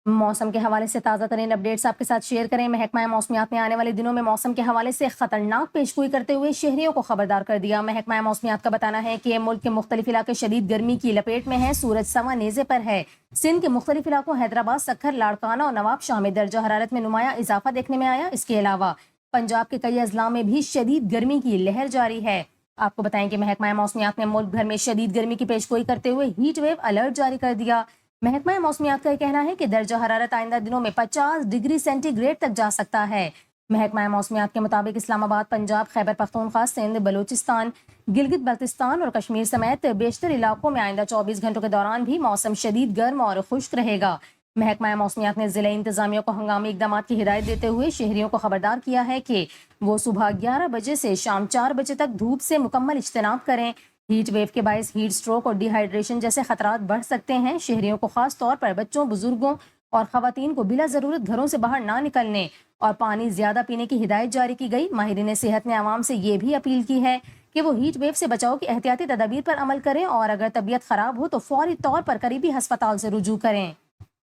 मौसम के हवाले से ताज़ा तरीन अपडेट्स आपके साथ शेयर करें। महकमा मौसमियात ने आने वाले दिनों में मौसम के हवाले से खतरनाक पेशगोई करते हुए शहरियों को खबरदार कर दिया। महकमा मौसमियात का बताना है कि मुल्क के मुख्तलिफ इलाके शदीद गर्मी की लपेट में है। सूरज सवा नेज़े पर है। सिंध के मुख्तलिफ इलाकों हैदराबाद, सक्खर, लाड़काना और नवाब शाह में दर्जा हरारत में नुमाया इजाफा देखने में आया। इसके अलावा पंजाब के कई अजला में भी शदीद गर्मी की लहर जारी है। आपको बताएं कि महकमा मौसमियात ने मुल्क भर में शदीद गर्मी की पेशगोई करते हुए हीट वेव अलर्ट जारी कर दिया। महकमा मौसमियात का कहना है कि दर्जा हरारत आइंदा दिनों में 50 डिग्री सेंटीग्रेड तक जा सकता है। महकमा मौसमियात के मुताबिक इस्लामाबाद, पंजाब, खैबर पख्तूनख्वा, सिंध, बलूचिस्तान, गिलगित बल्तिस्तान और कश्मीर समेत बेशतर इलाकों में आइंदा 24 घंटों के दौरान भी मौसम शदीद गर्म और खुश्क रहेगा। महकमा मौसमियात ने जिले इंतजामिया को हंगामी इकदाम की हिदायत देते हुए शहरियों को खबरदार किया है कि वो सुबह 11 बजे से शाम 4 बजे तक धूप से मुकम्मल इज्तनाब करें। हीट वेव के बायस हीट स्ट्रोक और डिहाइड्रेशन जैसे खतरात बढ़ सकते हैं। शहरियों को खास तौर पर बच्चों, बुजुर्गों और खवातीन को बिला जरूरत घरों से बाहर ना निकलने और पानी ज्यादा पीने की हिदायत जारी की गई। माहिरीन सेहत ने आवाम से ये भी अपील की है कि वो हीट वेव से बचाव की एहतियाती तदाबीर पर अमल करें और अगर तबीयत खराब हो तो फौरी तौर पर करीबी हस्पताल से रुजू करें।